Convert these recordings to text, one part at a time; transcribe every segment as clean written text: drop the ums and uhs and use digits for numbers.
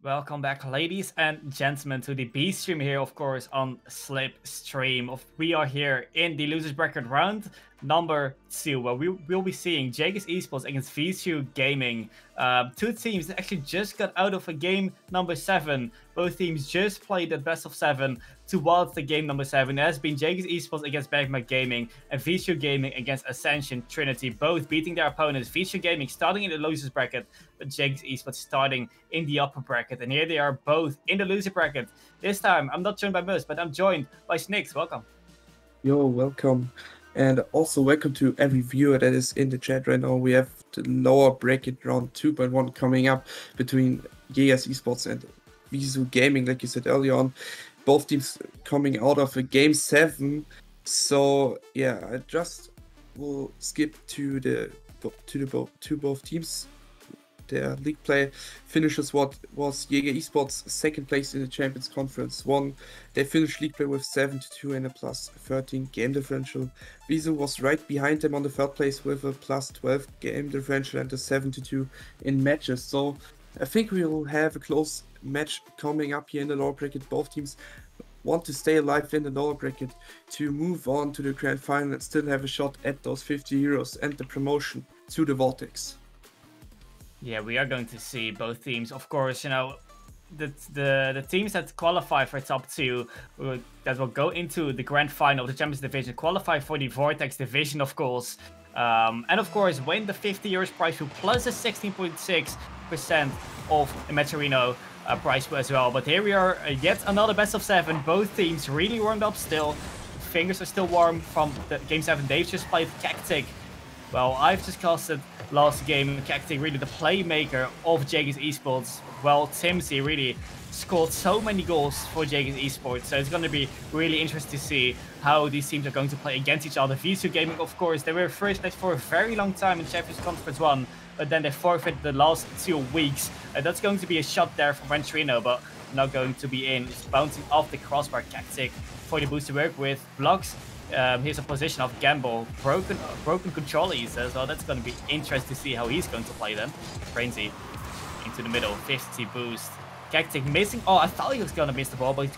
Welcome back, ladies and gentlemen, to the B stream here, of course, on Slipstream. We are here in the losers bracket round number 2, where we will be seeing Jaegers Esports against VISU Gaming. Two teams that actually just got out of a game number 7. Both teams just played at best of 7 towards the game number 7. It has been Jaegers Esports against Magma Gaming and VISU Gaming against Ascension Trinity, both beating their opponents. VISU Gaming starting in the losers bracket, but Jaegers Esports starting in the upper bracket. And here they are both in the loser bracket. This time, I'm not joined by Mus, but I'm joined by Snix. Welcome. Yo, welcome. And also welcome to every viewer that is in the chat right now. We have the lower bracket round 2.1 coming up between Jaegers Esports and VISU Gaming, like you said earlier on. Both teams coming out of a game 7. So yeah, I just will skip to both teams. Their league play finishes what was Jaegers Esports second place in the Champions Conference 1. They finished league play with 7-2 and a +13 game differential. VISU was right behind them on the third place with a +12 game differential and a 7-2 in matches. So I think we will have a close match coming up here in the lower bracket. Both teams want to stay alive in the lower bracket to move on to the grand final and still have a shot at those 50 euros and the promotion to the Vortex. Yeah, we are going to see both teams. Of course, you know, the teams that qualify for top 2 that will go into the grand final of the Champions Division qualify for the Vortex Division, of course. And of course, win the 50 euros prize pool plus a 16.6% of the Meteorino prize pool as well. But here we are, yet another best of 7. Both teams really warmed up still. Fingers are still warm from the game 7. They've just played Cactic. Well, I've just casted last game, Cactic really the playmaker of Jaegers Esports. Well, Timsy really scored so many goals for Jaegers Esports, so it's going to be really interesting to see how these teams are going to play against each other. VISU Gaming, of course, they were first place for a very long time in Champions Conference 1, but then they forfeited the last 2 weeks. That's going to be a shot there from Venturino, but not going to be in. It's bouncing off the crossbar. Cactic for the boost to work with. Blocks. Here's a position of Gamble. Broken control, he says. So that's going to be interesting to see how he's going to play then. Frenzy into the middle. 50 boost. Cactic missing. Oh, I thought he was going to miss the ball, but he's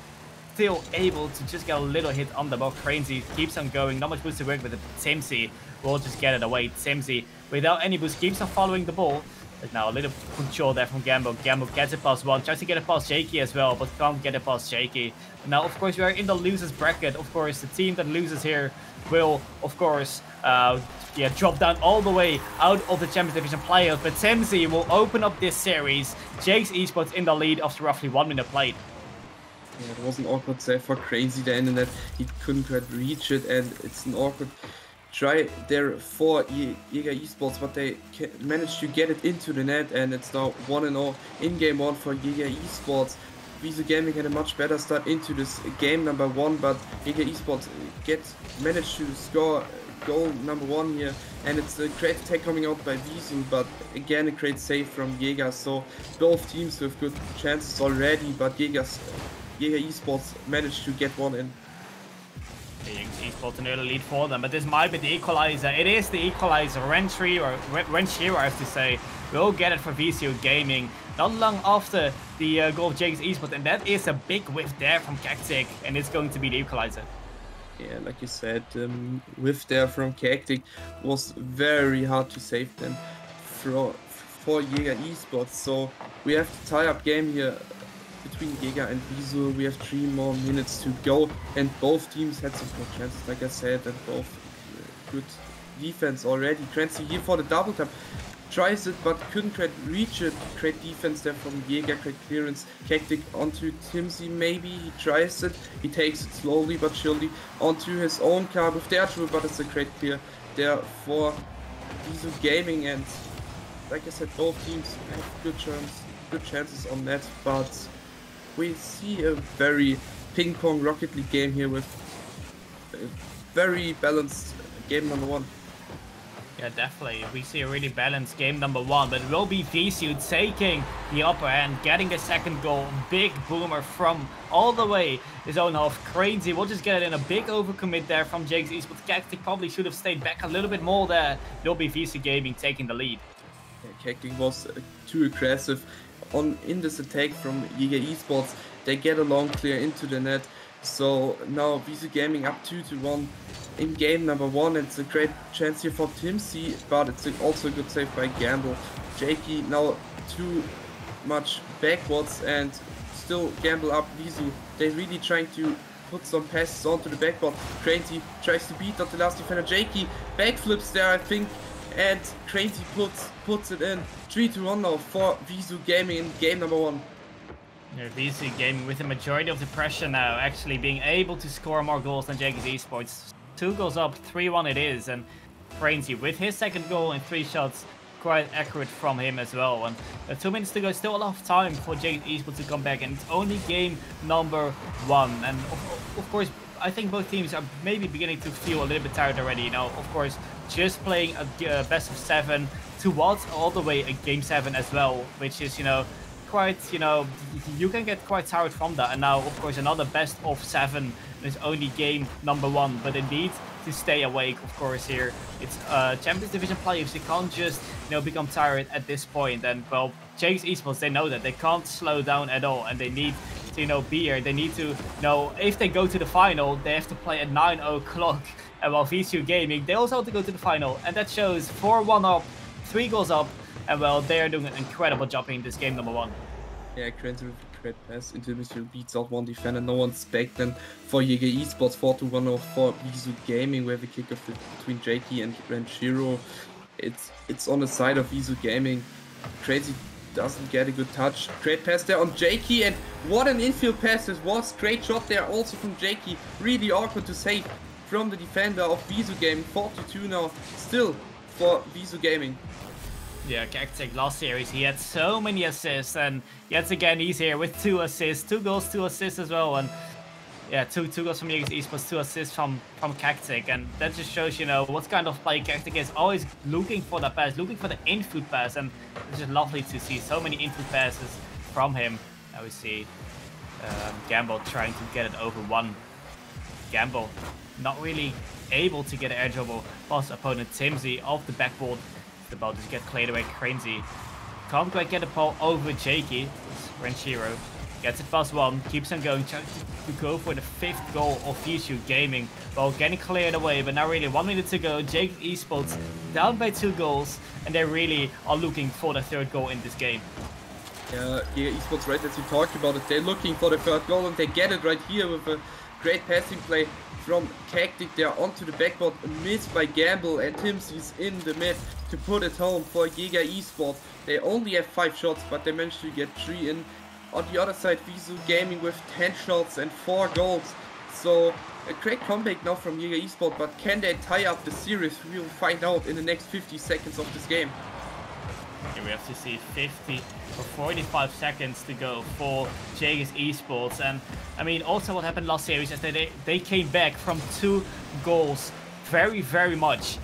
still able to just get a little hit on the ball. Frenzy keeps on going. Not much boost to work with it. Timsy will just get it away. Timsy, without any boost, keeps on following the ball. But now a little control there from Gamble. Gamble gets it past 1. Tries to get it past Shaky as well, but can't get it past Shaky. Now, of course, we are in the losers bracket. Of course, the team that loses here will, of course, drop down all the way out of the Champions Division playoff. But Timsy will open up this series. Jaegers Esports in the lead after roughly 1 minute played. Yeah, it was an awkward save for Crazy there in that he couldn't quite reach it, and it's an awkward try there for Jaegers Esports, but they managed to get it into the net, and it's now 1-0 in game 1 for Jaegers Esports. VISU Gaming had a much better start into this game number 1, but Jaegers Esports managed to score goal number 1 here, and it's a great attack coming out by VISU, but again a great save from Jaegers. So both teams with good chances already, but Jaegers Esports managed to get one in. Jaegers Esports an early lead for them, but this might be the equalizer. It is the equalizer. Renshiro, I have to say, will get it for VISU Gaming. Not long after the goal of Jaegers Esports, and that is a big whiff there from Cactic, and it's going to be the equalizer. Yeah, like you said, whiff there from Cactic was very hard to save them for Jaegers Esports. So we have to tie up game here between Jaeger and VISU. We have 3 more minutes to go, and both teams had some good chances, like I said, and both good defense already. Crancy here for the double tap. Tries it, but couldn't quite reach it. Great defense there from Jaeger, great clearance. Cactic onto Timsy, maybe. He tries it. He takes it slowly but surely onto his own car with the archer, but it's a great clear there for VISU Gaming. And like I said, both teams have good chances on net, but we see a very ping-pong Rocket League game here with a very balanced game number 1. Yeah, definitely. We see a really balanced game number 1, but it will be VISU taking the upper hand, getting the second goal. Big boomer from all the way his own half. Crazy will just get it in. A big overcommit there from Jaegers Esports. Cactic probably should have stayed back a little bit more there. It will be VISU Gaming taking the lead. Cactic was too aggressive in this attack from Jaeger Esports. They get a long clear into the net. So now VISU Gaming up 2-1 in game number 1. It's a great chance here for Timsy, but it's also a good save by Gamble. Jakey now too much backwards and still Gamble up VISU. They're really trying to put some passes onto the backboard. Crazy tries to beat out the last defender. Jakey backflips there, I think, and Crazy puts it in. 3-1 now for VISU Gaming in game number 1. Yeah, VISU Gaming with the majority of the pressure now, actually being able to score more goals than Jaegers Esports. 2 goals up, 3-1 it is, and Crazy with his second goal in 3 shots, quite accurate from him as well. And 2 minutes to go, still a lot of time for Jaegers Esports to come back, and it's only game number 1. And of course, I think both teams are maybe beginning to feel a little bit tired already. You know, of course, just playing a best of 7 towards all the way a game 7 as well, which is, you know, quite, you know, you can get quite tired from that. And now, of course, another best of 7 is only game number 1, but indeed to stay awake, of course. Here it's Champions Division players. They can't just, you know, become tired at this point. And well, Jaegers Esports, they know that they can't slow down at all, and they need to, you know, be here. They need to, you know, if they go to the final, they have to play at 9 o'clock. And while VISU Gaming, they also have to go to the final, and that shows 4-1 up, 3 goals up, and well, they are doing an incredible job in this game number 1. Yeah, Crazy with a great pass into Mr. beats out one defender. No one's back then for Jaeger Esports. 4-1 for VISU Gaming. We have a kickoff between Jakey and Ranchiro. It's on the side of VISU Gaming. Crazy doesn't get a good touch. Great pass there on Jakey, and what an infield pass this was. Great shot there also from Jakey. Really awkward to save from the defender of VISU Gaming. 4-2 now still for VISU Gaming. Yeah, Cactic last series, he had so many assists, and yet again he's here with 2 assists, 2 goals, 2 assists as well, and yeah, two goals from Jaegers Esports, 2 assists from Cactic, and that just shows, you know, what kind of play Cactic is, always looking for the pass, looking for the infield pass, and it's just lovely to see so many infield passes from him. Now we see Gamble trying to get it over 1. Gamble not really able to get an air dribble past opponent Timsy off the backboard. The ball just get cleared away. Crazy can't quite get the ball over Jakey. Ranchiro gets it past 1, keeps on going, trying to go for the 5th goal of VISU Gaming. Ball getting cleared away, but now really 1 minute to go. Jaegers Esports down by 2 goals, and they really are looking for the 3rd goal in this game. Yeah, Esports, right as you talked about it, they're looking for the 3rd goal, and they get it right here with a great passing play from Cactic there onto the backboard, missed by Gamble, and Timsy's in the mid to put it home for Jaeger Esports. They only have 5 shots, but they managed to get 3 in. On the other side, VISU Gaming with 10 shots and 4 goals. So a great comeback now from Jaeger Esports, but can they tie up the series? We will find out in the next 50 seconds of this game. Here we have to see 50 or 45 seconds to go for Jaegers Esports. And I mean, also what happened last series is that they came back from 2 goals very much.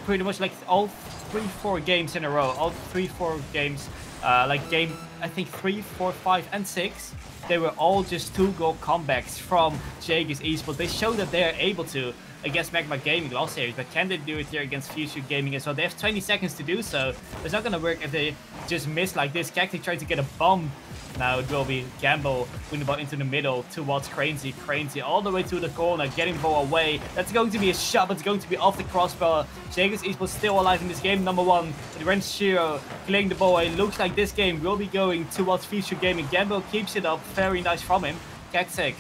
Pretty much like all 3-4 games in a row, all 3-4 games, like game, I think 3, 4, 5, and 6. They were all just 2-goal comebacks from Jaegers Esports. They showed that they are able to against Magma Gaming last series, but can they do it here against VISU Gaming as well? They have 20 seconds to do so. It's not going to work if they just miss like this. Cactic trying to get a bomb. Now it will be Gamble winning the ball into the middle towards Crazy. Crazy all the way to the corner, getting the ball away. That's going to be a shot, but it's going to be off the crossbar. Jaegers Esports still alive in this game number 1. Ranchiro clearing the ball away. Looks like this game will be going towards VISU Gaming. Gamble keeps it up. Very nice from him. Cactic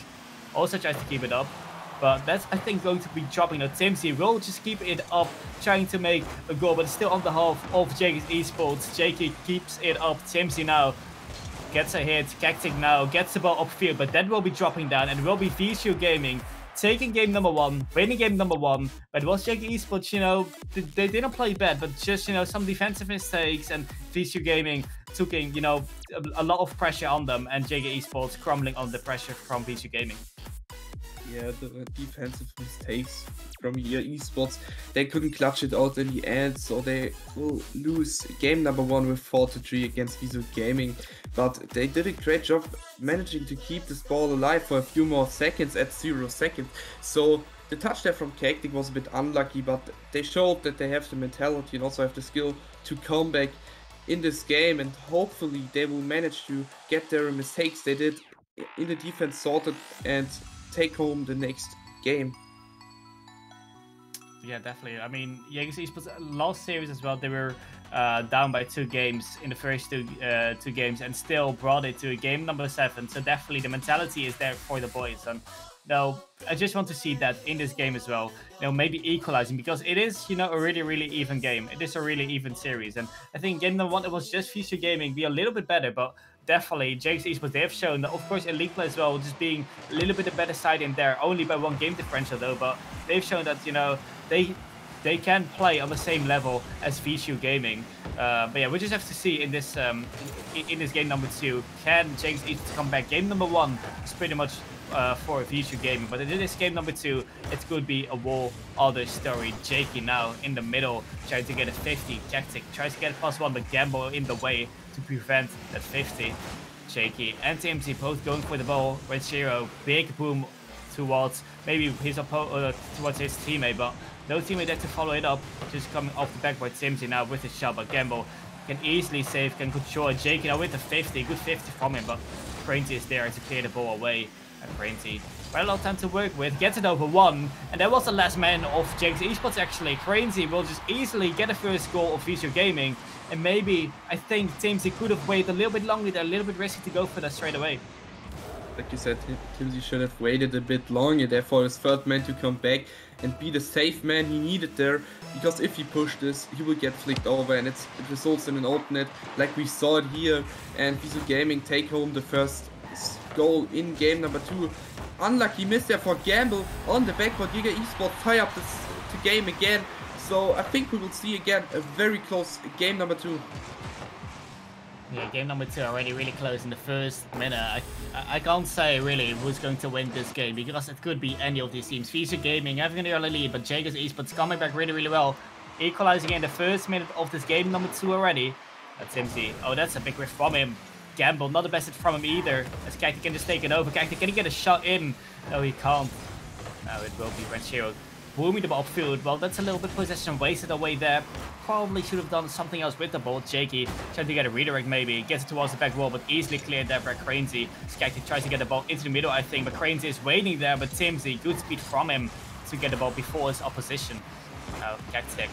also tries to keep it up, but that's, I think, going to be dropping. Now Timsy will just keep it up, trying to make a goal, but it's still on the half of Jaegers Esports. Jakey keeps it up. Timsy now gets a hit. Cactic now gets the ball upfield, but that will be dropping down, and it will be VISU Gaming taking game number 1, winning game number 1. But it was Jaegers Esports, you know, they didn't play bad, but just, you know, some defensive mistakes, and VISU Gaming took in, you know, a lot of pressure on them, and Jaegers Esports crumbling on the pressure from VISU Gaming. Yeah, the defensive mistakes from Jaeger Esports, they couldn't clutch it out in the end, so they will lose game number 1 with 4-3 against VISU Gaming. But they did a great job managing to keep this ball alive for a few more seconds at 0 seconds. So the touch there from Cactic was a bit unlucky, but they showed that they have the mentality and also have the skill to come back in this game, and hopefully they will manage to get their mistakes they did in the defense sorted and take home the next game. Yeah, definitely. I mean, Jaegers Esports last series as well, they were down by 2 games in the first two games and still brought it to game number 7. So definitely the mentality is there for the boys. And now I just want to see that in this game as well. Maybe equalizing, because it is, a really, really even game. It is a really even series. And I think game number 1, it was just VISU Gaming be a little bit better, but definitely Jaegers Esports, they have shown that, of course, in League play as well, just being a little bit the better side in there, only by 1 game differential though, but they've shown that, they can play on the same level as VISU Gaming. But yeah, we just have to see in this game number 2, can Jaegers Esports come back? Game number 1 is pretty much for VISU Gaming, but in this game number 2, it could be a whole other story. Jakey now in the middle, trying to get a 50. Jactic tries to get a +1, but Gamble in the way to prevent that 50. Jakey and TMZ both going for the ball. Red Zero, big boom towards maybe his towards his teammate, but no teammate there to follow it up. Just coming off the backboard, TMZ now with his shot, but Gamble can easily save, can control Jakey now with the 50. Good 50 from him, but Crazy is there to clear the ball away. And Crazy, quite a lot of time to work with, gets it over 1, and that was the last man of Jaegers Esports actually. Crazy will just easily get the first goal of VISU Gaming, and maybe, I think, TMZ could have waited a little bit longer. They're a little bit risky to go for that straight away. Like you said, TMZ should have waited a bit longer there for his third man to come back and be the safe man he needed there, because if he pushed this, he will get flicked over, and it results in an open net like we saw it here, and VISU Gaming take home the first goal in game number 2. Unlucky miss there for Gamble on the backboard. Jaegers Esports tie up this game again, so I think we will see again a very close game number 2. Yeah, game number 2 already really close in the first minute. I can't say really who's going to win this game, because it could be any of these teams. VISU Gaming having an early lead, but Jaegers Esports coming back really, really well. Equalizing in the first minute of this game number 2 already. That's TMZ. Oh, that's a big riff from him. Gamble, not the best from him either, as Cacti can just take it over. Cacti, can he get a shot in? No, he can't. Now it will be Red Zero booming the ball upfield. Well, that's a little bit possession wasted away there. Probably should have done something else with the ball. Jakey trying to get a redirect maybe. Gets it towards the back wall, but easily cleared there by Crazy. Cacti tries to get the ball into the middle, I think, but Crazy is waiting there, but TMZ, good speed from him to get the ball before his opposition. Now, Cacti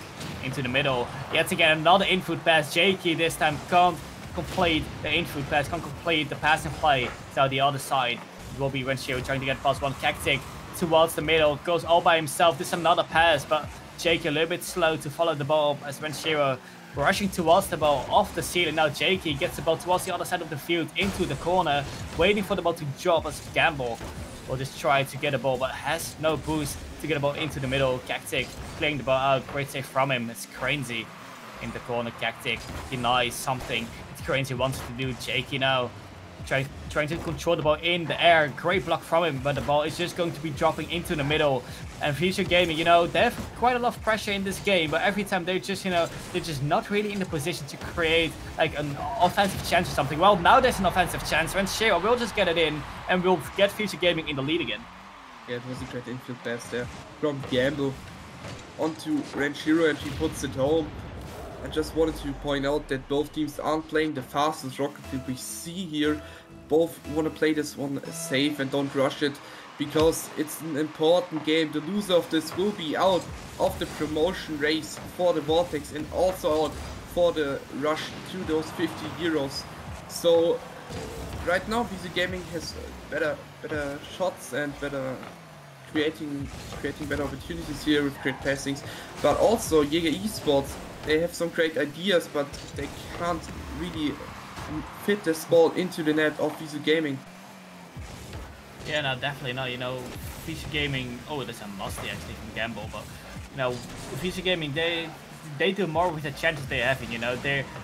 into the middle. Yet again, another input pass. Jakey this time can't complete the input pass, can't complete the passing play. So the other side, it will be Renshiro trying to get +1. Cactic towards the middle, goes all by himself. This is another pass, but Jakey a little bit slow to follow the ball up as Renshiro rushing towards the ball off the ceiling. Now Jakey gets the ball towards the other side of the field into the corner, waiting for the ball to drop as Gamble will just try to get the ball, but has no boost to get the ball into the middle. Cactic playing the ball out, great save from him. It's Crazy in the corner. Cactic denies something. Crazy wants to do. Jakey now trying to control the ball in the air. Great block from him, but the ball is just going to be dropping into the middle. And VISU Gaming, they have quite a lot of pressure in this game, but every time they're just, they're just not really in the position to create like an offensive chance or something. Well, now there's an offensive chance, and Shiro will just get it in, and we'll get VISU Gaming in the lead again. Yeah, it was a great infield pass there from Gamble onto Renshiro, and he puts it home. I just wanted to point out that both teams aren't playing the fastest rocket field we see here. Both want to play this one safe and don't rush it, because it's an important game. The loser of this will be out of the promotion race for the Vortex and also out for the rush to those 50 euros. So right now VISU Gaming has better shots and better creating better opportunities here with great passings, but also Jaegers Esports, they have some great ideas, but they can't really fit this ball into the net of VISU Gaming. Yeah, no, definitely not. VISU Gaming, oh, that's a musty actually from Gamble, but VISU Gaming, they do more with the chances they're having.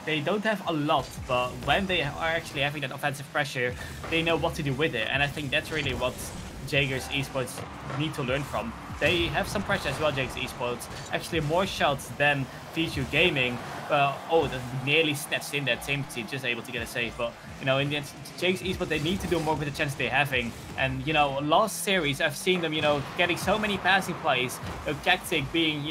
They don't have a lot, but when they are actually having that offensive pressure, they know what to do with it, and I think that's really what Jaegers Esports need to learn from. They have some pressure as well, Jaegers Esports. Actually, more shots than VISU Gaming. Oh, that nearly snatched in that TMZ, just able to get a save. But, in the end, Jaegers Esports, they need to do more with the chances they're having. And, last series, I've seen them, getting so many passing plays. Cactic being,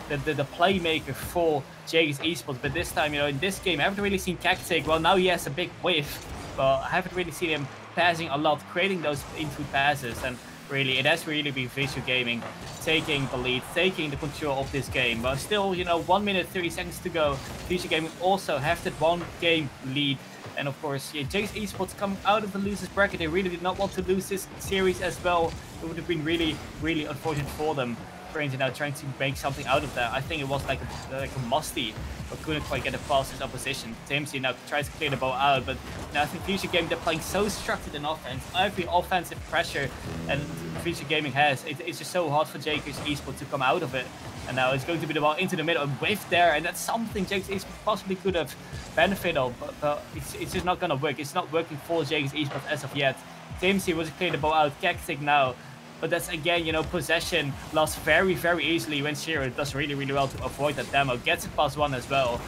the playmaker for Jaegers Esports. But this time, in this game, I haven't really seen Cactic. Well, now he has a big whiff, but I haven't really seen him passing a lot, creating those input passes. And really, it has really been VISU Gaming taking the lead, taking the control of this game. But still, 1 minute 30 seconds to go. VISU Gaming also have that 1 game lead. And of course, Jaegers Esports coming out of the losers bracket. They really did not want to lose this series as well. It would have been really, really unfortunate for them. Crazy now trying to make something out of that. I think it was like a musty, but couldn't quite get it past his opposition. Timsy now tries to clear the ball out, but now I think VISU Gaming, they're playing so structured in offense. Every offensive pressure and VISU Gaming has, it's just so hard for Jaegers Esports to come out of it. And now it's going to be the ball into the middle and whiff there, and that's something Jaegers Esports possibly could have benefited of, but it's just not gonna work. It's not working for Jaegers Esports as of yet. Timsy was clear the ball out, Cactic now. But that's again, possession lost very, very easily when Shiro does really, really well to avoid that demo. Gets a +1 as well.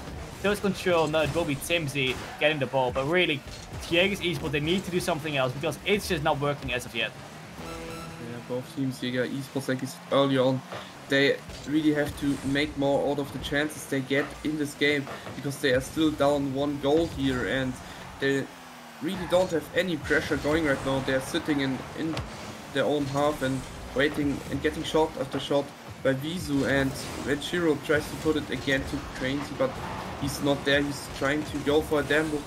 Those control, no, it will be Timsy getting the ball. But really, Jaegers Esports, they need to do something else because it's just not working as of yet. Yeah, both teams, Jaegers Esports, like I said earlier on, they really have to make more out of the chances they get in this game because they are still down 1 goal here and they really don't have any pressure going right now. They are sitting in their own half and waiting and getting shot after shot by VISU, and when Shiro tries to put it again to Crazy, but he's not there. He's trying to go for a gamble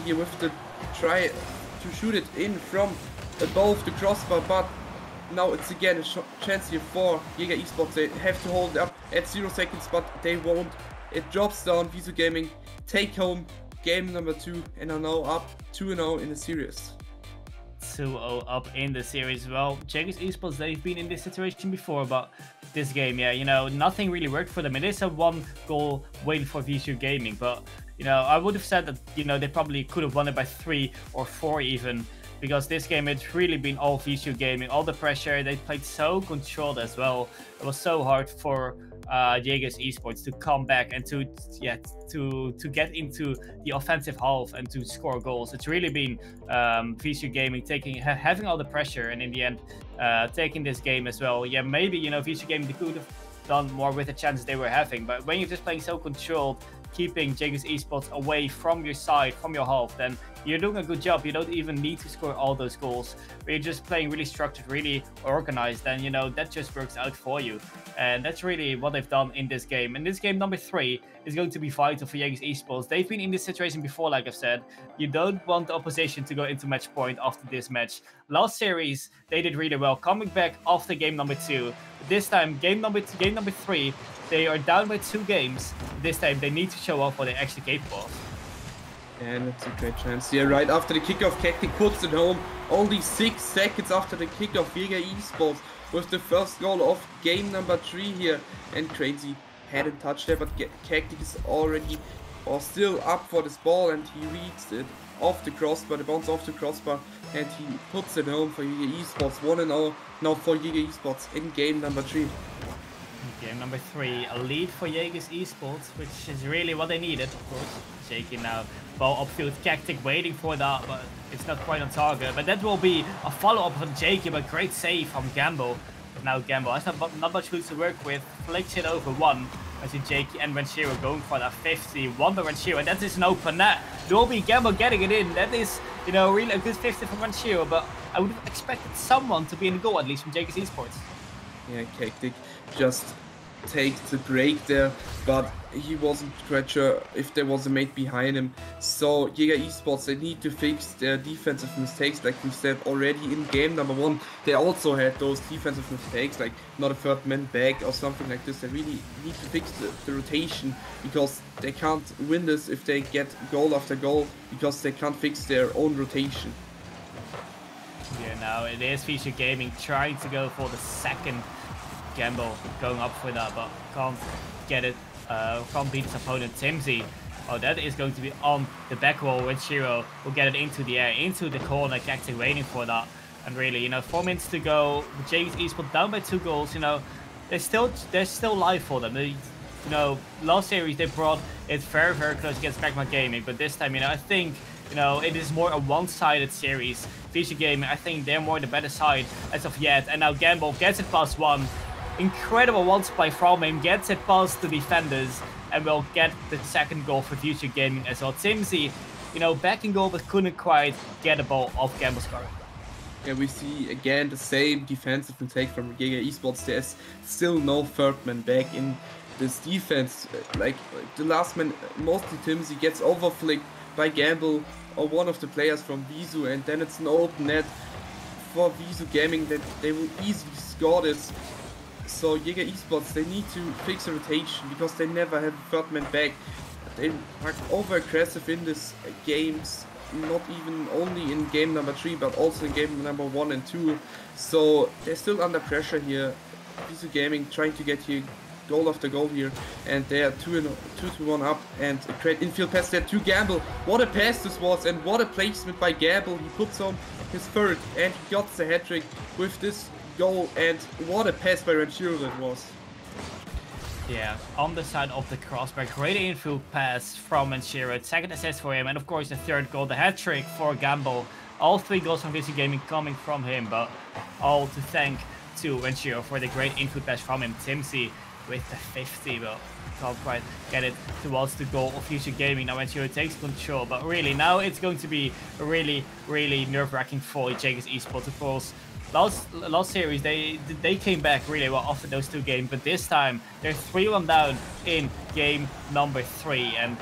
here with the try to shoot it in from above the crossbar, but now it's again a chance here for Jaegers Esports. They have to hold it up at 0 seconds, but they won't. It drops down. VISU Gaming take home game number 2 and are now up 2-0 in the series. 2-0 up in the series. Well, Jaegers Esports, they've been in this situation before, but this game, nothing really worked for them. It is a 1 goal win for VISU Gaming, but, I would have said that, they probably could have won it by 3 or 4 even, because this game, it's really been all VISU Gaming, all the pressure. They played so controlled as well. It was so hard for Jaegers Esports to come back and to get into the offensive half and to score goals. It's really been VISU Gaming having all the pressure, and in the end taking this game as well. Yeah, maybe VISU Gaming, they could have done more with the chances they were having, but when you're just playing so controlled, keeping Jaegers Esports away from your side, from your half, then you're doing a good job. You don't even need to score all those goals. But you're just playing really structured, really organized, then that just works out for you. And that's really what they've done in this game. And this game number 3 is going to be vital for Jaegers Esports. They've been in this situation before, like I've said. You don't want the opposition to go into match point after this match. Last series, they did really well, coming back after game number 2. This time, game number 3, they are down by 2 games. This time, they need to show off what they're actually capable of. And it's a great chance here. Right after the kickoff, Cactic puts it home. Only 6 seconds after the kickoff, Jaegers Esports with the first goal of game number 3 here. And Crazy hadn't touched there, but Cactic is already still up for this ball, and he reads it off the crossbar, the bounce off the crossbar, and he puts it home for Jaegers Esports. 1-0 now for Jaegers Esports in game number 3. Game number 3, a lead for Jaegers Esports, which is really what they needed, of course. Shaky now, ball upfield, Cactic waiting for that, but it's not quite on target. But that will be a follow-up from Jakey, but great save from Gamble. But now Gamble has not much food to work with, flicks it over 1. I see Jakey and Ranchiro going for that 50-1 by Ranchiro, and that is an open net. There will be Gamble getting it in. That is, really a good 50 from Ranchiro, but I would have expected someone to be in the goal, at least from Jaegers Esports. Yeah, Cactic just takes the break there, but he wasn't quite sure if there was a mate behind him. So Jaegers Esports, they need to fix their defensive mistakes, like we said already in game number 1. They also had those defensive mistakes, like not a third man back or something like this. They really need to fix the rotation, because they can't win this if they get goal after goal, because they can't fix their own rotation. Yeah, now it is VISU Gaming trying to go for the second Gamble, going up for that, but can't get it, can't beat his opponent Timsy. Oh, that is going to be on the back wall, when Shiro will get it into the air, into the corner. Cactic waiting for that. And really, 4 minutes to go. Jaegers Esports down by 2 goals. There's still life for them. They, last series they brought it very, very close against Magma Gaming, but this time, I think, it is more a one-sided series. VISU Gaming, I think they're more the better side as of yet. And now Gamble gets it +1. Incredible wall play from him, gets it past the defenders, and will get the second goal for VISU Gaming as well. Timsy, you know, back in goal, but couldn't quite get a ball off Gamble's car. Yeah, we see again the same defensive mistake from Jaeger Esports. There's still no third man back in this defense. Like the last man, mostly Timsy, gets overflicked by Gamble or one of the players from VISU, and then it's an open net for VISU Gaming that they will easily score this. So Jaeger Esports, they need to fix the rotation because they never have a third man back. They are over aggressive in these games, not even only in game number 3 but also in game number 1 and 2. So they're still under pressure here. VISU Gaming trying to get here goal after goal here, and they are 2-1 up, and a great infield pass there to Gamble. What a pass this was, and what a placement by Gamble. He puts on his third and he got the hat-trick with this goal, and what a pass by Ranchiro that was. Yeah, on the side of the crossbar, great infield pass from Ranchiro, second assist for him, and of course the third goal, the hat-trick for Gamble. All 3 goals from VISU Gaming coming from him, but all to thank to Ranchiro for the great infield pass from him. Timsy with the 50, but can't quite get it towards the goal of VISU Gaming. Now Ranchiro takes control, but really now it's going to be a really nerve-wracking for Jaegers Esports. Of course, last series they came back really well after those 2 games, but this time they're 3-1 down in game number 3, and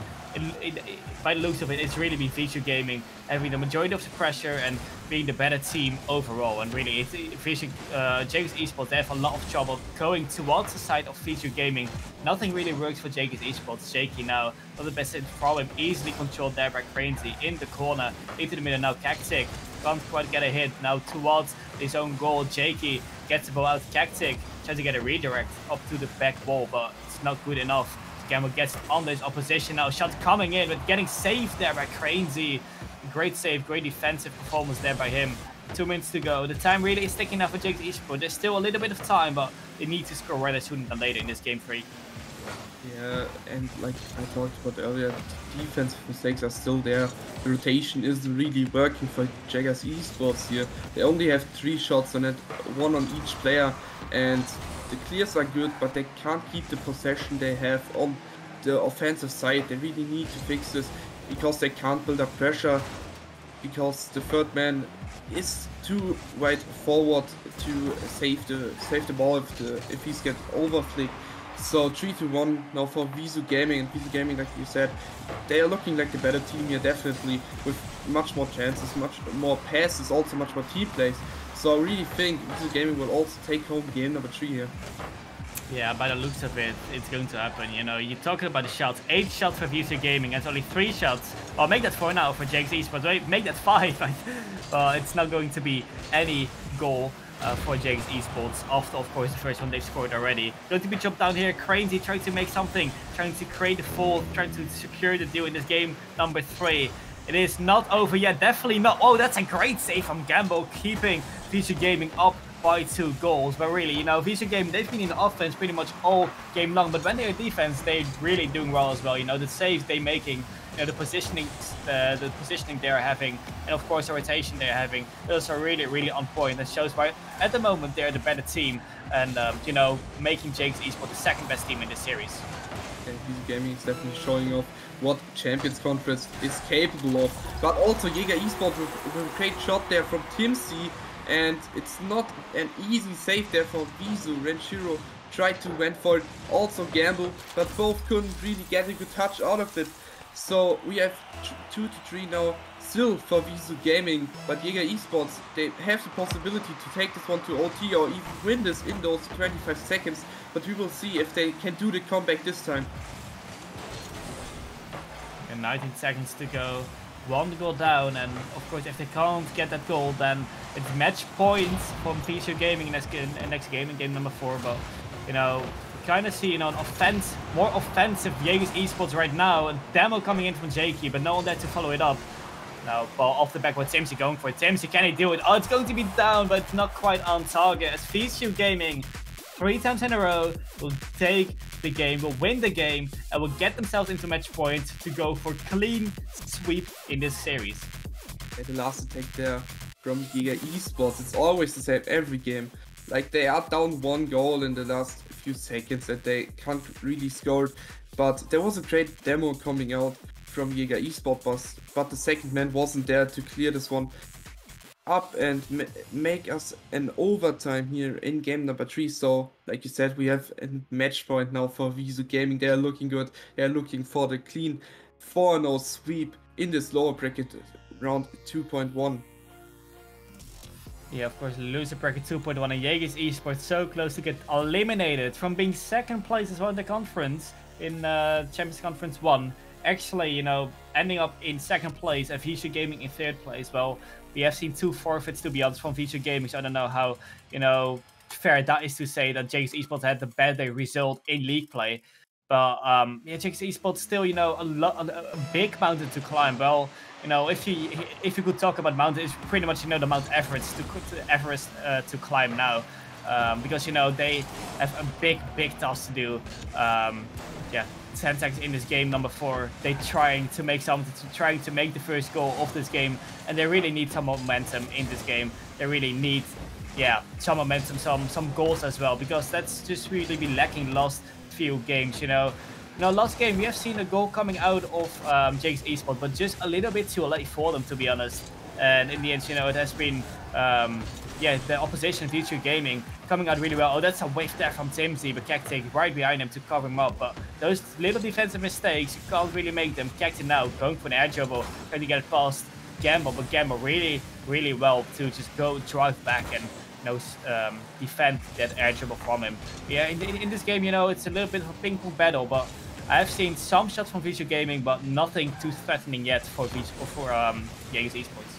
by the looks of it, it's really been VISU Gaming having the majority of the pressure and being the better team overall. And really, it's Jaegers Esports, they have a lot of trouble going towards the side of VISU Gaming. Nothing really works for Jaegers Esports. Shaky now, not the best from him, easily controlled there by Crazy in the corner. Into the middle now, Cactic can't quite get a hit now towards his own goal. Jakey gets the ball out. Cactic tries to get a redirect up to the back wall, but it's not good enough. Gamble gets on this opposition now. Shot coming in, but getting saved there by Crazy. Great save, great defensive performance there by him. 2 minutes to go. The time really is ticking now for Jaegers Esports. There's still a little bit of time, but they need to score rather sooner than later in this game 3. Yeah, and like I talked about earlier, the defensive mistakes are still there. The rotation isn't really working for Jaegers Esports here. They only have 3 shots on it, 1 on each player, and the clears are good, but they can't keep the possession they have on the offensive side. They really need to fix this because they can't build up pressure, because the third man is too wide forward to save the ball if he's get overflicked. So 3-1 now for VISU Gaming, and VISU Gaming, like you said, they are looking like the better team here, definitely, with much more chances, much more passes, also much more team plays. So I really think VISU Gaming will also take home game number 3 here. Yeah, by the looks of it, it's going to happen. You know, you're talking about the shots. 8 shots for VISU Gaming, and only 3 shots. Well, make that 4 now for Jaegers Esports. Right? Make that 5. It's not going to be any goal for Jaegers Esports after, of course, the first one they've scored already. Going to be jumped down here. Crazy trying to make something, trying to create a fall, trying to secure the deal in this game number 3. It is not over yet, definitely not. Oh, that's a great save from Gamble, keeping VISU Gaming up by 2 goals. But really, you know, VISU Gaming, they've been in the offense pretty much all game long, but when they're in defense, they're really doing well as well. You know, the saves they're making, you know, the positioning they're having, and of course the rotation they're having, those are really on point. That shows why at the moment they're the better team, and you know, making Jaegers Esports the second best team in this series. Okay, VISU Gaming is definitely showing off what Champions Conference is capable of, but also Jaeger Esports with a great shot there from Timsy, and it's not an easy save there for VISU. Ranchiro tried to went for it, also Gamble, but both couldn't really get a good touch out of it. So we have 2-3 now still for VISU Gaming, but Jaeger Esports, they have the possibility to take this one to OT or even win this in those 25 seconds, but we will see if they can do the comeback this time. And 19 seconds to go, 1 goal down, and of course if they can't get that goal, then it's match points from VISU Gaming in next game, in game number 4. But you know, kind of see, you know, an more offensive Jaegers Esports right now, and demo coming in from Jakey, but no one there to follow it up. Now ball off the back, what Timsy going for? Timsy, can he do it? Oh, it's going to be down, but it's not quite on target, as VISU Gaming 3 times in a row will take the game, will win the game, and will get themselves into match point to go for clean sweep in this series. And the last attack there from Jaeger Esports, it's always the same every game. Like they are down 1 goal in the last few seconds and they can't really score. But there was a great demo coming out from Jaeger Esports, but the second man wasn't there to clear this one up and make us an overtime here in game number 3. So, like you said, we have a match point now for VISU Gaming. They are looking good. They are looking for the clean 4-0 sweep in this lower bracket round 2.1. Yeah, of course, loser bracket 2.1 and Jaegers Esports so close to get eliminated from being second place as well in the conference in Champions Conference 1. Actually, you know, ending up in second place and VISU Gaming in third place. Well, we have seen 2 forfeits, to be honest, from VISU Gaming, so I don't know how, you know, fair that is to say that Jaegers Esports had the better result in league play. But yeah, Jaegers Esports still, you know, a big mountain to climb. Well, you know, if you could talk about mountain, it's pretty much, you know, the Mount Everest to climb now, because, you know, they have a big task to do. Yeah, 10 seconds in this game number 4, they trying to make something, trying to make the first goal of this game, and they really need some momentum in this game. They really need, yeah, some momentum, some goals as well, because that's just really been lacking last few games, you know. Last game we have seen a goal coming out of Jaegers Esports, but just a little bit too late for them, to be honest. And in the end, you know, it has been, yeah, the opposition, VISU Gaming, coming out really well. Oh, that's a wave there from Timsy, but Cactic right behind him to cover him up. But those little defensive mistakes, you can't really make them. Cactic now going for an air dribble, trying to get it past Gamble, but Gamble really well to just go drive back and, you know, defend that air dribble from him. Yeah, in this game, you know, it's a little bit of a ping-pong battle, but I have seen some shots from VISU Gaming, but nothing too threatening yet for Jaegers Esports.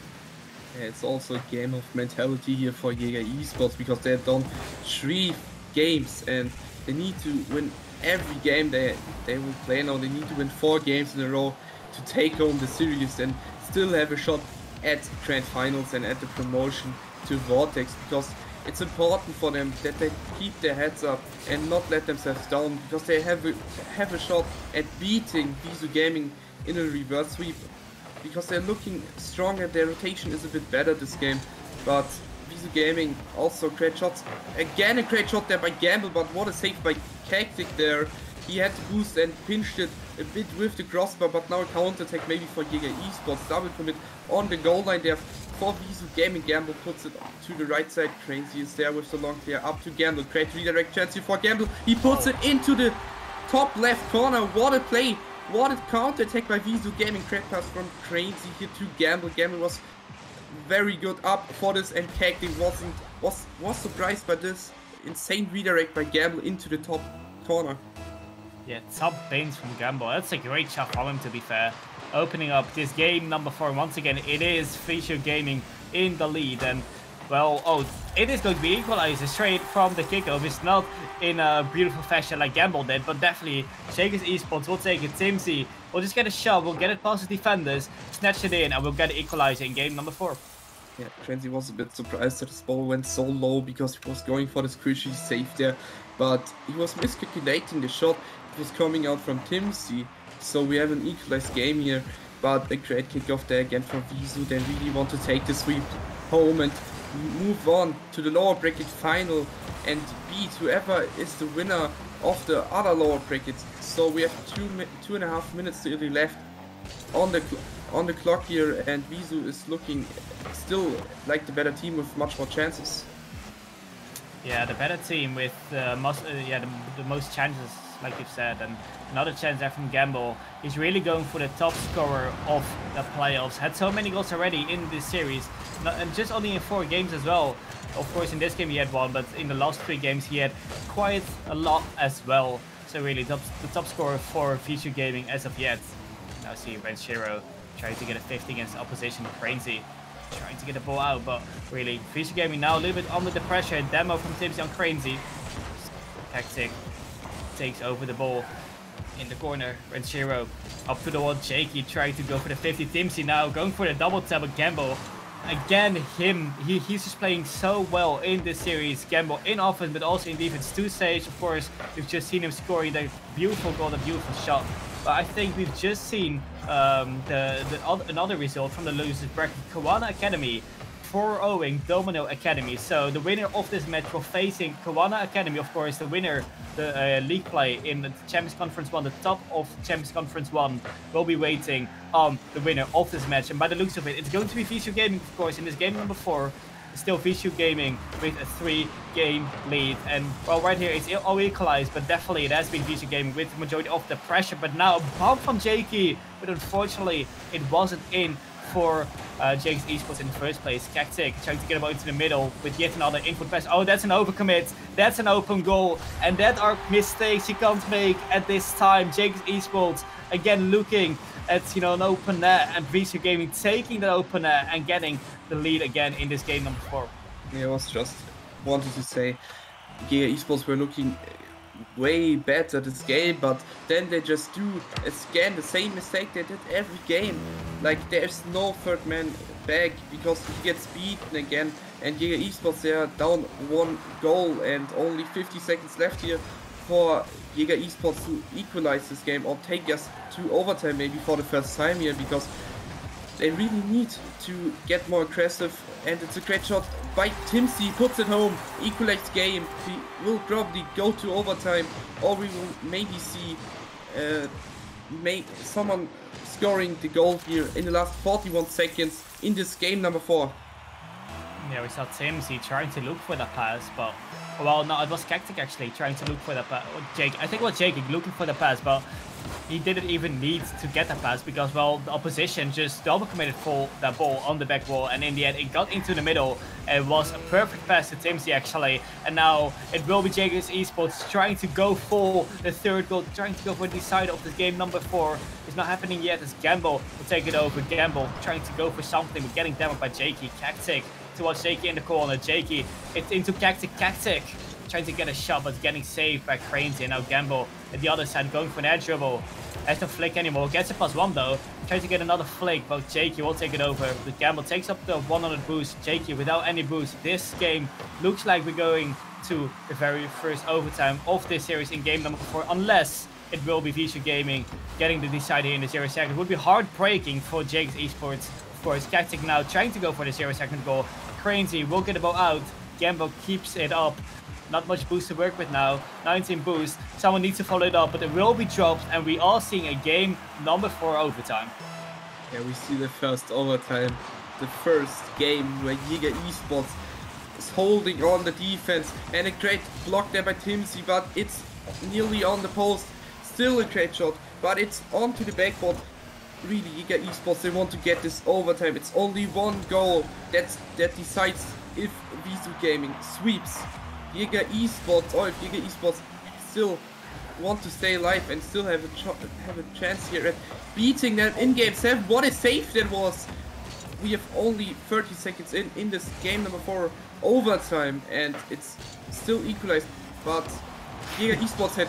Yeah, it's also a game of mentality here for Jaeger Esports, because they have done 3 games and they need to win every game they will play now. They need to win 4 games in a row to take home the series and still have a shot at grand finals and at the promotion to Vortex, because it's important for them that they keep their heads up and not let themselves down, because they have a shot at beating VISU Gaming in a reverse sweep, because they're looking stronger. Their rotation is a bit better this game, but VISU Gaming also great shots. Again, a great shot there by Gamble, but what a save by Cactic there. He had to boost and pinched it a bit with the crossbar, but now a counter attack maybe for Jaeger Esports. Double commit on the goal line there for VISU Gaming. Gamble puts it to the right side. Crazy is there with the long clear up to Gamble. Great redirect chance here for Gamble. He puts it into the top left corner. What a play! What a counter attack by VISU Gaming. Great pass from Crazy here to Gamble. Gamble was very good up for this, and Cactic was surprised by this insane redirect by Gamble into the top corner. Yeah, top bins from Gamble. That's a great shot from him, to be fair. Opening up this game number 4. Once again, it is VISU Gaming in the lead. And, well, oh, it is going to be equalized straight from the kickoff. It's not in a beautiful fashion like Gamble did, but definitely Jaegers Esports will take it. Timsy will just get a shot. We'll get it past the defenders, snatch it in, and we'll get it equalized in game number 4. Yeah, Frenzy was a bit surprised that his ball went so low, because he was going for this crucial save there, but he was miscalculating the shot. It was coming out from Timsy, so we have an equalized game here, but a great kickoff there again from VISU. They really want to take the sweep home and move on to the lower bracket final and beat whoever is the winner of the other lower brackets. So we have 2.5 minutes still left on the clock here, and VISU is looking still like the better team with much more chances. Yeah, the better team with the most chances, like you've said, and another chance there from Gamble. He's really going for the top scorer of the playoffs. Had so many goals already in this series, and just only in 4 games as well. Of course, in this game he had 1, but in the last 3 games he had quite a lot as well. So really, the top scorer for VISU Gaming as of yet. Now see Renshiro trying to get a 50 against the opposition. Crazy trying to get the ball out, but really VISU Gaming now a little bit under the pressure. Demo from Timsy on Crazy. Cactic takes over the ball in the corner. Renshiro up to the wall. Jakey trying to go for the 50. Timsy now going for the double tap with Gamble. Again, he's just playing so well in this series. Gamble in offense, but also in defense. 2 saves, of course. We've just seen him scoring the beautiful goal, the beautiful shot. But I think we've just seen another result from the losers bracket. Kawana Academy 4-0ing Domino Academy. So the winner of this match will facing Kawana Academy, of course, the winner, the league play in the Champions Conference 1, the top of Champions Conference 1, will be waiting on the winner of this match. And by the looks of it, it's going to be VISU Gaming, of course, in this game number 4. Still VISU Gaming with a 3-game lead. And, well, right here, it's all equalized, but definitely it has been VISU Gaming with the majority of the pressure. But now a bomb from Jakey, but unfortunately, it wasn't in for Jaegers Esports in the first place. Cactic trying to get him out into the middle with yet another input pass. Oh, that's an overcommit. That's an open goal. And that are mistakes you can't make at this time. Jaegers Esports again looking at, you know, an open net, and VISU Gaming taking that open net and getting the lead again in this game number 4. Yeah, I was just wanted to say Jaegers Esports were looking way better this game, but then they just do again the same mistake they did every game. Like, there's no third man back because he gets beaten again, and Jaegers Esports, they are down 1 goal and only 50 seconds left here for Jaegers Esports to equalize this game or take us to overtime maybe for the first time here, because they really need to get more aggressive. And it's a great shot by Timsy, puts it home, equalized game. We will probably go to overtime, or we will maybe see someone scoring the goal here in the last 41 seconds in this game number 4. Yeah, we saw Timsy trying to look for the pass, but, well, no, it was Cactic actually trying to look for the pass. I think it was Jake looking for the pass, but he didn't even need to get the pass because, well, the opposition just double committed for that ball on the back wall, and in the end it got into the middle. It was a perfect pass to Timsy actually, and now it will be Jaegers Esports trying to go for the 3rd goal, trying to go for the decider of this game number 4. It's not happening yet as Gamble will take it over. Gamble trying to go for something, but getting damaged by Jakey. Cactic towards Jakey in the corner. Jakey, it's into Cactic. Cactic trying to get a shot, but getting saved by Cranesy. And now Gamble at the other side going for an air dribble. Has no flick anymore. Gets a +1 though. Tries to get another flick, but Jakey will take it over. But Gamble takes up the 100 boost. Jakey without any boost. This game looks like we're going to the very first overtime of this series in game number 4, unless it will be VISU Gaming getting the decider here in the 0 second. It would be heartbreaking for Jaegers Esports. Of course, Cactic now trying to go for the 0 second goal. Cranesy will get the ball out. Gamble keeps it up. Not much boost to work with now. 19 boost. Someone needs to follow it up, but it will be dropped, and we are seeing a game number 4 overtime. Yeah, we see the first overtime. The first game where Jaegers Esports is holding on the defense, and a great block there by Timsy, but it's nearly on the post. Still a great shot, but it's onto the backboard. Really, Jaegers Esports, they want to get this overtime. It's only 1 goal that decides if VISU Gaming sweeps Jaegers Esports, or if Jaegers Esports still want to stay alive and still have a chance here at beating them in game 7. What a save that was! We have only 30 seconds in this game number 4 overtime, and it's still equalized. But Jaegers Esports had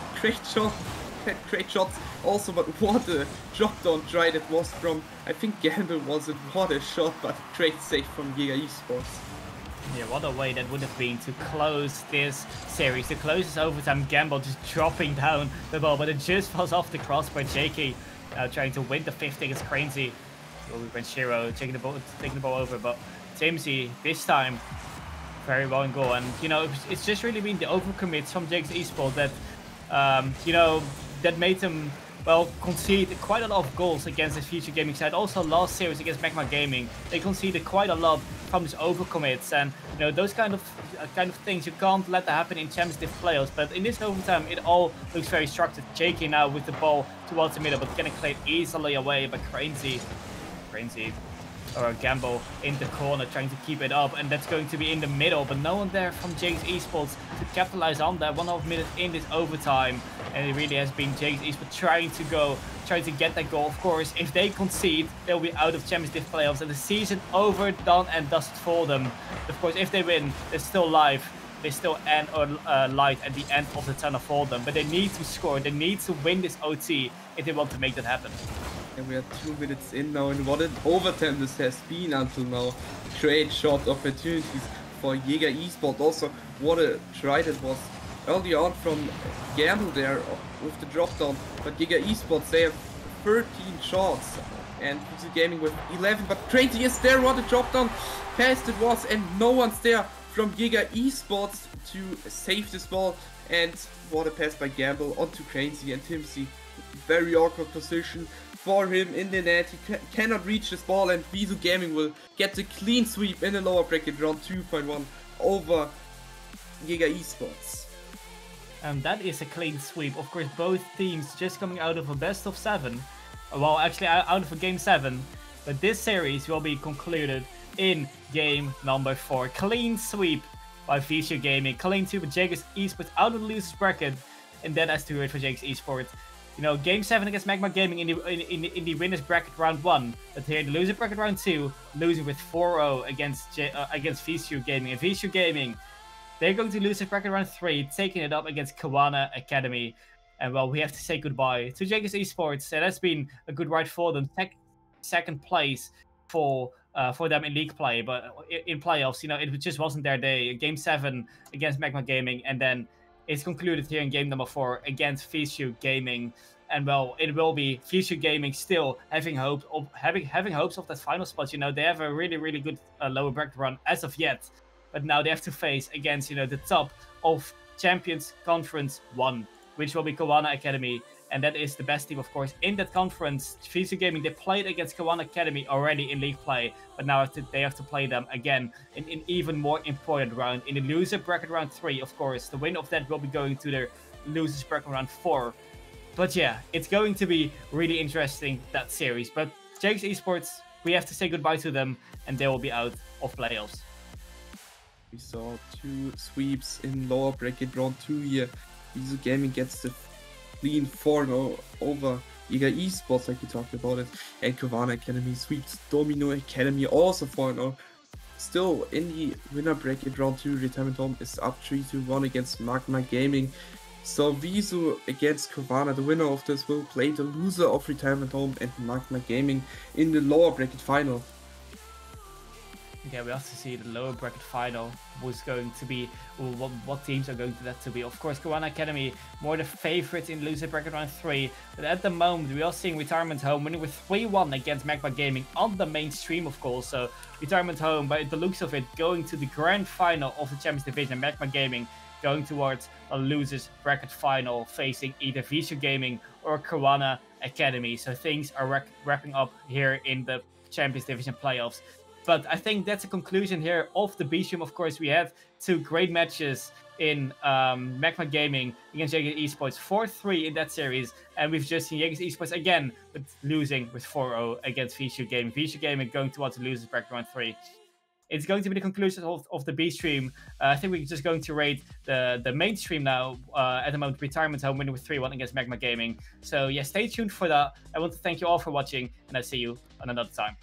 great shots also, but what a drop down try that was from, I think Gamble was it. What a shot, but great save from Jaegers Esports. Yeah, what a way that would have been to close this series, to close this overtime. Gamble just dropping down the ball, but it just falls off the crossbar. Jakey trying to win the 5th against Cranesy. Shiro taking the ball over, but Timsy this time very well in goal. And, you know, it's just really been the overcommits from Jaegers Esports that, you know, that made them, well, concede quite a lot of goals against this VISU Gaming side. Also last series against Magma Gaming, they conceded quite a lot from these overcommits, and, you know, those kind of things you can't let that happen in Champions League playoffs. But in this overtime, it all looks very structured. Jakey now with the ball towards the middle, but getting cleared easily away by Cranesy or Gamble in the corner trying to keep it up, and that's going to be in the middle, but no one there from Jaegers Esports to capitalize on that. 1.5 minutes in this overtime, and it really has been Jaegers Esports trying to get that goal. Of course, if they concede, they'll be out of Champions League playoffs and the season over, done and dusted for them. Of course, if they win, they're still live. They still end or light at the end of the tunnel for them, but they need to score. They need to win this OT if they want to make that happen. And we are 2 minutes in now, and what an overtime this has been until now. Great shot opportunities for Jaegers Esports. Also, what a try that was early on from Gamble there with the drop down. But Jaegers Esports, they have 13 shots and VISU Gaming with 11, but Crazy is there. What a drop down pass it was, and no one's there from Jaeger Esports to save this ball. And what a pass by Gamble onto Crazy and Timsy. Very awkward position for him in the net. He cannot reach this ball, and VISU Gaming will get the clean sweep in the lower bracket round 2.1 over Jaeger Esports. And that is a clean sweep. Of course, both teams just coming out of a best of 7. Well, actually out of a game 7. But this series will be concluded in game number 4. Clean sweep by VISU Gaming. Clean sweep with Jaegers Esports out of the losers bracket. And that has to do it for Jaegers Esports. You know, game 7 against Magma Gaming in the winners bracket round 1. But here, the loser bracket round 2, losing with 4-0 against VISU Gaming. And VISU Gaming, they're going to lose in bracket round 3, taking it up against Kawana Academy. And well, we have to say goodbye to Jaegers Esports. That's been a good ride for them. Second place for them in league play, but in playoffs, you know, it just wasn't their day. Game 7 against Magma Gaming, and then it's concluded here in game number 4 against VISU Gaming. And well, it will be VISU Gaming still having hopes of that final spot. You know, they have a really good lower bracket run as of yet. But now they have to face against, you know, the top of Champions Conference 1, which will be Kawana Academy. And that is the best team, of course, in that conference. VISU Gaming, they played against Kawana Academy already in league play. But now they have to play them again in an even more important round. In the loser bracket round 3, of course. The winner of that will be going to their losers bracket round 4. But yeah, it's going to be really interesting, that series. But Jaegers Esports, we have to say goodbye to them. And they will be out of playoffs. We saw 2 sweeps in lower bracket round 2 here. VISU Gaming gets the clean 4-0 over Jaeger Esports, like we talked about it. And Kawana Academy sweeps Domino Academy also 4-0. Still in the winner bracket round 2, Retirement Home is up 3-1 against Magma Gaming. So VISU against Kawana, the winner of this will play the loser of Retirement Home and Magma Gaming in the lower bracket final. Yeah, we have to see the lower bracket final was going to be, what teams are going to that to be. Of course, Kawana Academy, more the favorites in loser bracket round 3. But at the moment, we are seeing Retirement Home winning with 3-1 against Magma Gaming on the mainstream, of course. So Retirement Home, by the looks of it, going to the grand final of the Champions Division. Magma Gaming going towards a losers bracket final, facing either VISU Gaming or Kawana Academy. So things are wrapping up here in the Champions Division playoffs. But I think that's a conclusion here of the B stream. Of course, we had 2 great matches in Magma Gaming against Jaegers Esports, 4-3 in that series. And we've just seen Jaegers Esports again, but losing with 4-0 against VISU Gaming. VISU Gaming going towards the losers bracket round 3. It's going to be the conclusion of the B stream. I think we're just going to rate the mainstream now. At the moment, Retirement Home winning with 3-1 against Magma Gaming. So yeah, stay tuned for that. I want to thank you all for watching, and I'll see you on another time.